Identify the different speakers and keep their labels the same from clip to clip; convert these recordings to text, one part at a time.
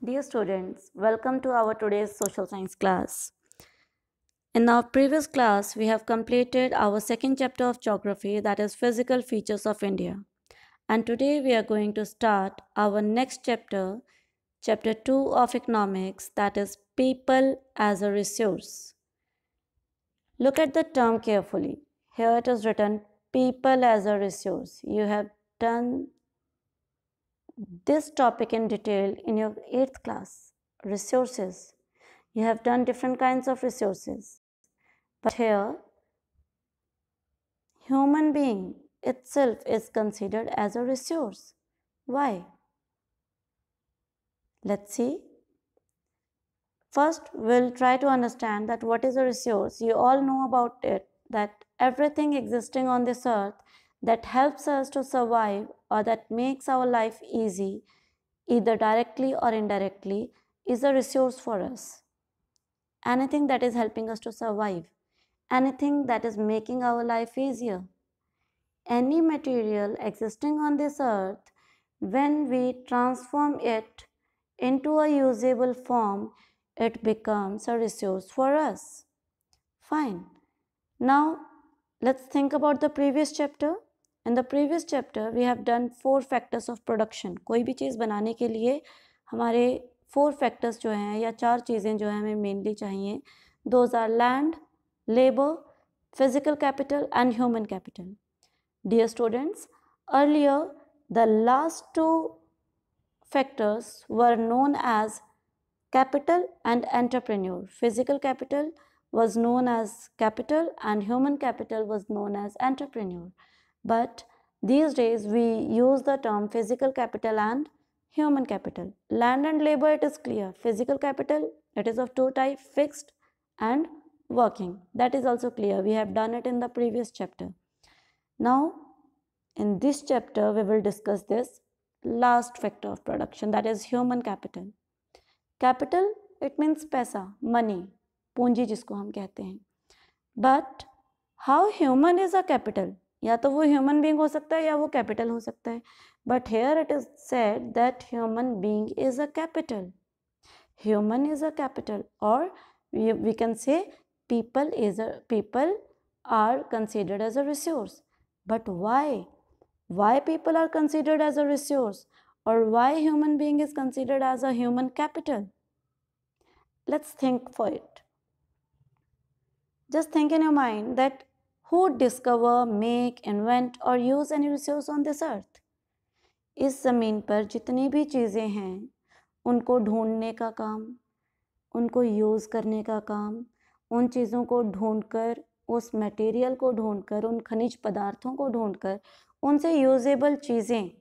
Speaker 1: Dear students, welcome to our today's social science class. In our previous class, we have completed our second chapter of geography, that is physical features of India. And today we are going to start our next chapter, chapter 2 of economics, that is people as a resource. Look at the term carefully. Here it is written people as a resource. You have done this topic in detail in your 8th class, resources. You have done different kinds of resources. But here, human being itself is considered as a resource. Why? Let's see. First, we'll try to understand that what is a resource. You all know about it, that everything existing on this earth that helps us to survive or that makes our life easy, either directly or indirectly, is a resource for us. Anything that is helping us to survive, anything that is making our life easier. Any material existing on this earth, when we transform it into a usable form, it becomes a resource for us. Fine. Now, let's think about the previous chapter. In the previous chapter, we have done 4 factors of production. कोई भी चीज़ बनाने के लिए हमारे 4 factors जो हैं या 4 चीज़ें जो हैं हमें mainly चाहिए. Those are land, labor, physical capital and human capital. Dear students, earlier the last 2 factors were known as capital and entrepreneur. Physical capital was known as capital and human capital was known as entrepreneur. But these days we use the term physical capital and human capital. Land and labor, it is clear. Physical capital, it is of 2 types, fixed and working. That is also clear. We have done it in the previous chapter. Now, in this chapter, we will discuss this last factor of production, that is human capital. Capital, it means पैसा, money, पूंजी जिसको हम कहते हैं. But how human is a capital? या तो वो human being हो सकता है या वो capital हो सकता है. But here it is said that human being is a capital. Human is a capital, or we can say people are considered as a resource. But why? Why people are considered as a resource, or why human being is considered as a human capital? Let's think for it. Just think in your mind that who discover, make, invent or use any resource on this earth? इस ज़मीन पर जितनी भी चीज़ें हैं उनको ढूंढने का काम, उनको यूज़ करने का काम, उन चीज़ों को ढूंढकर, उस मटेरियल को ढूंढकर, उन खनिज पदार्थों को ढूंढकर, उनसे यूजेबल चीज़ें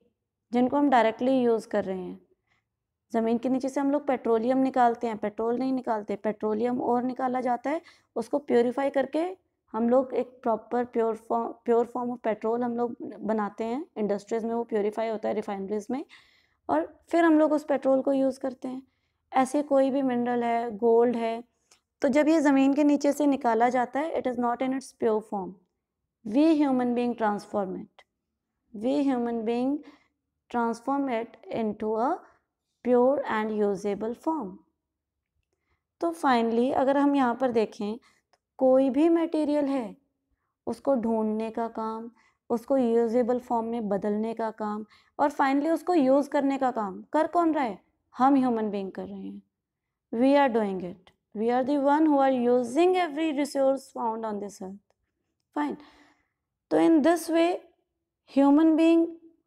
Speaker 1: जिनको हम डायरेक्टली यूज़ कर रहे हैं. ज़मीन के नीचे से हम लोग पेट्रोलियम निकालते हैं, पेट्रोल नहीं निकालते, पेट्रोलियम और निकाला जाता है, उसको प्योरीफाई करके हम लोग एक proper pure form of petrol हम लोग बनाते हैं. इंडस्ट्रीज़ में वो प्योरीफाई होता है, रिफाइनरीज में, और फिर हम लोग उस पेट्रोल को यूज़ करते हैं. ऐसे कोई भी मिनरल है, गोल्ड है, तो जब ये ज़मीन के नीचे से निकाला जाता है, it is not in its pure form. We human being transform it. We human being transform it into a pure and usable form. तो फाइनली अगर हम यहाँ पर देखें तो कोई भी मटेरियल है, उसको ढूंढने का काम, उसको यूजेबल फॉर्म में बदलने का काम, और फाइनली उसको यूज़ करने का काम कर कौन रहा है? हम ह्यूमन बीइंग कर रहे हैं. We are doing it. We are the one who are using every resource found on this earth. Fine. तो in this way human being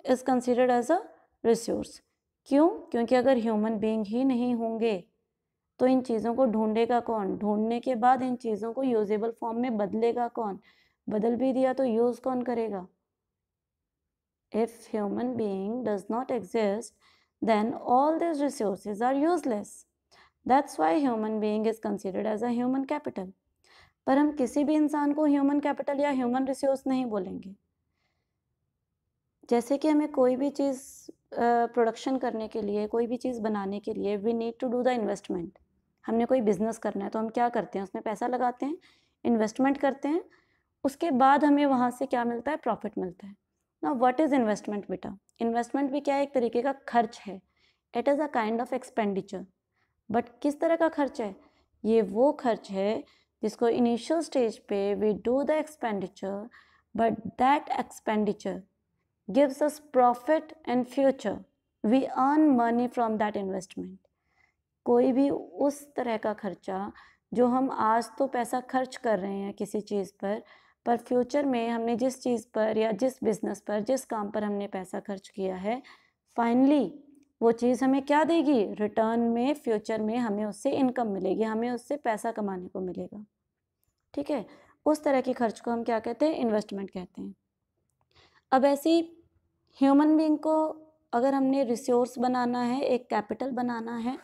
Speaker 1: is considered as a resource. क्यों? क्योंकि अगर ह्यूमन बीइंग ही नहीं होंगे तो इन चीज़ों को ढूंढेगा कौन? ढूंढने के बाद इन चीज़ों को यूजेबल फॉर्म में बदलेगा कौन? बदल भी दिया तो यूज़ कौन करेगा? If human being does not exist, then all these resources are useless. That's why human being is considered as a human capital. पर हम किसी भी इंसान को ह्यूमन कैपिटल या ह्यूमन रिसोर्स नहीं बोलेंगे. जैसे कि हमें कोई भी चीज़ प्रोडक्शन करने के लिए, कोई भी चीज़ बनाने के लिए we need to do the investment. हमने कोई बिजनेस करना है तो हम क्या करते हैं? उसमें पैसा लगाते हैं, इन्वेस्टमेंट करते हैं, उसके बाद हमें वहाँ से क्या मिलता है? प्रॉफिट मिलता है. ना व्हाट इज़ इन्वेस्टमेंट बेटा? इन्वेस्टमेंट भी क्या है? एक तरीके का खर्च है. It is a kind of expenditure. But किस तरह का खर्च है? ये वो खर्च है जिसको इनिशियल स्टेज पे we do the expenditure, but that expenditure gives us profit in future, we earn money from that investment. कोई भी उस तरह का खर्चा जो हम आज तो पैसा खर्च कर रहे हैं किसी चीज़ पर फ्यूचर में हमने जिस चीज़ पर या जिस बिजनेस पर, जिस काम पर हमने पैसा खर्च किया है, फाइनली वो चीज़ हमें क्या देगी? रिटर्न में, फ्यूचर में हमें उससे इनकम मिलेगी, हमें उससे पैसा कमाने को मिलेगा। ठीक है, उस तरह के खर्च को हम क्या कहते हैं? इन्वेस्टमेंट कहते हैं। अब ऐसी ह्यूमन बीइंग को अगर हमने रिसोर्स बनाना है, एक कैपिटल बनाना है,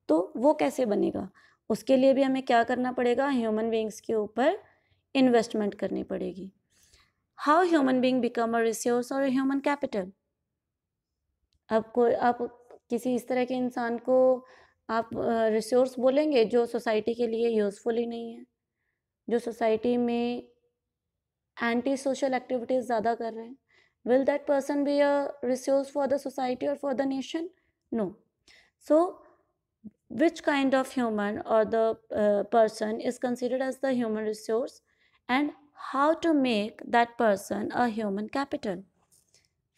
Speaker 1: तो वो कैसे बनेगा? उसके लिए भी हमें क्या करना पड़ेगा? ह्यूमन बीइंग्स के ऊपर इन्वेस्टमेंट करनी पड़ेगी। How human being become a resource और ह्यूमन कैपिटल? आप किसी इस तरह के इंसान को आप रिसोर्स बोलेंगे जो सोसाइटी के लिए यूज़फुल ही नहीं है, जो सोसाइटी में एंटी सोशल एक्टिविटीज़ ज़्यादा कर रहे हैं। Will that person be a resource for the society और for the nation? No. So which kind of human or the person is considered as the human resource, and how to make that person a human capital?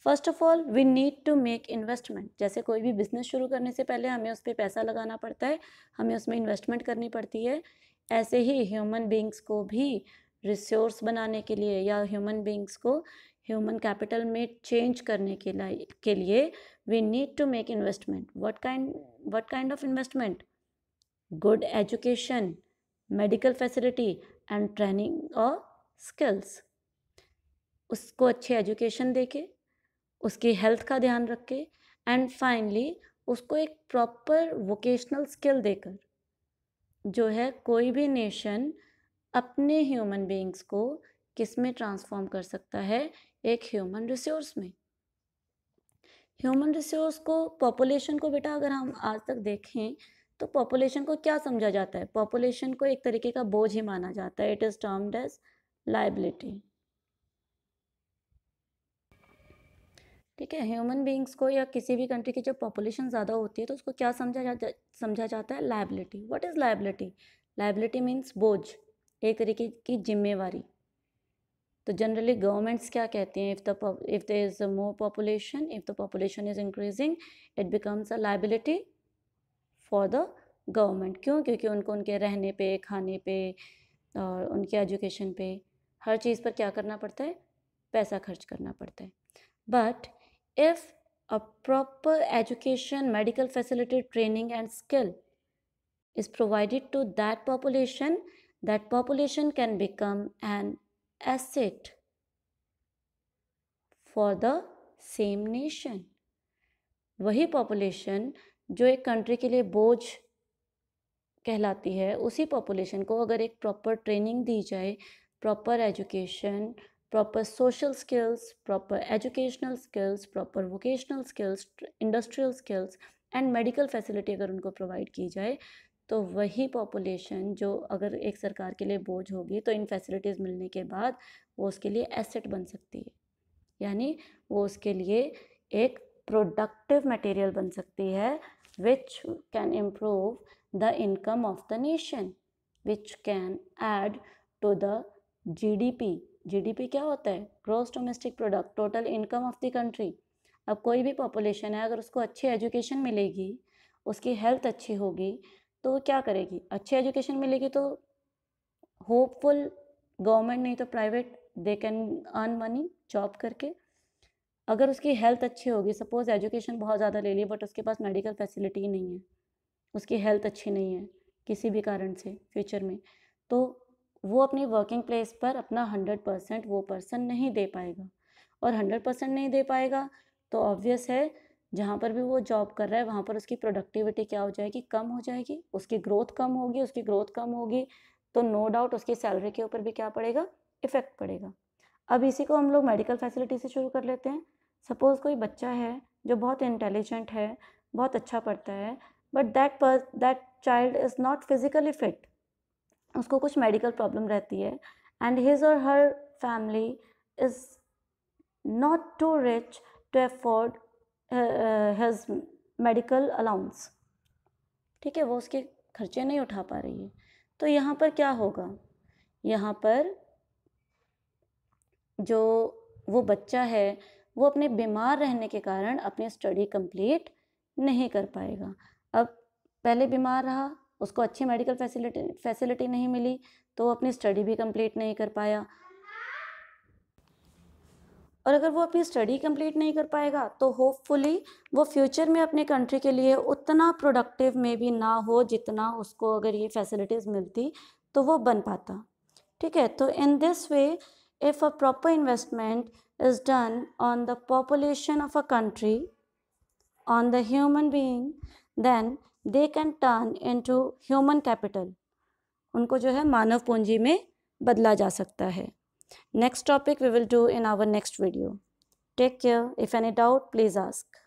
Speaker 1: First of all we need to make investment. जैसे कोई भी business शुरू करने से पहले हमें उस पर पैसा लगाना पड़ता है, हमें उसमें इन्वेस्टमेंट करनी पड़ती है, ऐसे ही ह्यूमन बींग्स को भी रिसोर्स बनाने के लिए या ह्यूमन बींग्स को ह्यूमन कैपिटल में चेंज करने के लिए we need to make investment. What kind of investment? Good education, medical facility and training और स्किल्स। उसको अच्छी एजुकेशन देके, उसकी हेल्थ का ध्यान रख के, एंड फाइनली उसको एक प्रॉपर वोकेशनल स्किल देकर जो है कोई भी नेशन अपने ह्यूमन बीइंग्स को किस में ट्रांसफॉर्म कर सकता है? एक ह्यूमन रिसोर्स में। ह्यूमन रिसोर्स को, पॉपुलेशन को बेटा अगर हम आज तक देखें तो पॉपुलेशन को क्या समझा जाता है? पॉपुलेशन को एक तरीके का बोझ ही माना जाता है। It is termed as liability. ठीक है, ह्यूमन बीइंग्स को या किसी भी कंट्री की जब पॉपुलेशन ज़्यादा होती है तो उसको क्या समझा जाता है? Liability. What is liability? Liability means बोझ, एक तरीके की जिम्मेवारी। तो जनरली गवर्नमेंट्स क्या कहते हैं? If there is more population, if the population is increasing, it becomes a liability for the government. क्यों? क्योंकि उनको उनके रहने पे, खाने पे और उनके एजुकेशन पे, हर चीज़ पर क्या करना पड़ता है? पैसा खर्च करना पड़ता है। But if a proper education, medical facility, training and skill is provided to that population can become an asset for the same nation. वही पॉपुलेशन जो एक कंट्री के लिए बोझ कहलाती है, उसी पॉपुलेशन को अगर एक प्रॉपर ट्रेनिंग दी जाए, proper education, proper social skills, proper educational skills, proper vocational skills, industrial skills and medical facility अगर उनको प्रोवाइड की जाए, तो वही पॉपुलेशन जो अगर एक सरकार के लिए बोझ होगी तो इन फैसिलिटीज़ मिलने के बाद वो उसके लिए एसेट बन सकती है, यानी वो उसके लिए एक प्रोडक्टिव मटेरियल बन सकती है which can improve the income of the nation, which can add to the GDP. GDP क्या होता है? Gross domestic product, total income of the country. अब कोई भी पॉपुलेशन है, अगर उसको अच्छी एजुकेशन मिलेगी, उसकी हेल्थ अच्छी होगी, तो वो क्या करेगी? अच्छी एजुकेशन मिलेगी तो होपफुल गवर्नमेंट नहीं तो private, they can earn money job करके। अगर उसकी हेल्थ अच्छी होगी, सपोज एजुकेशन बहुत ज़्यादा ले ली बट उसके पास मेडिकल फैसिलिटी नहीं है, उसकी हेल्थ अच्छी नहीं है किसी भी कारण से फ्यूचर में, तो वो अपनी वर्किंग प्लेस पर अपना 100% वो पर्सन नहीं दे पाएगा। और 100% नहीं दे पाएगा तो ऑब्वियस है जहाँ पर भी वो जॉब कर रहा है वहाँ पर उसकी प्रोडक्टिविटी क्या हो जाएगी? कम हो जाएगी, उसकी ग्रोथ कम होगी। उसकी ग्रोथ कम होगी तो नो डाउट उसकी सैलरी के ऊपर भी क्या पड़ेगा? इफ़ेक्ट पड़ेगा। अब इसी को हम लोग मेडिकल फैसिलिटी से शुरू कर लेते हैं। सपोज़ कोई बच्चा है जो बहुत इंटेलिजेंट है, बहुत अच्छा पढ़ता है, but that child is not physically fit, उसको कुछ मेडिकल प्रॉब्लम रहती है एंड हिज और her family is not too rich to afford his medical allowance, ठीक है, वो उसके खर्चे नहीं उठा पा रही है, तो यहाँ पर क्या होगा, यहाँ पर जो वो बच्चा है वो अपने बीमार रहने के कारण अपनी स्टडी कंप्लीट नहीं कर पाएगा। अब पहले बीमार रहा, उसको अच्छी मेडिकल फैसिलिटी नहीं मिली, तो वो अपनी स्टडी भी कंप्लीट नहीं कर पाया, और अगर वो अपनी स्टडी कंप्लीट नहीं कर पाएगा तो होपफुली वो फ्यूचर में अपने कंट्री के लिए उतना प्रोडक्टिव में भी ना हो जितना उसको अगर ये फैसिलिटीज़ मिलती तो वो बन पाता, ठीक है। तो in this way if a proper investment is done on the population of a country, on the human being, then they can turn into human capital, उनको जो है मानव पूंजी में बदला जा सकता है। Next topic we will do in our next video. Take care. If any doubt, please ask.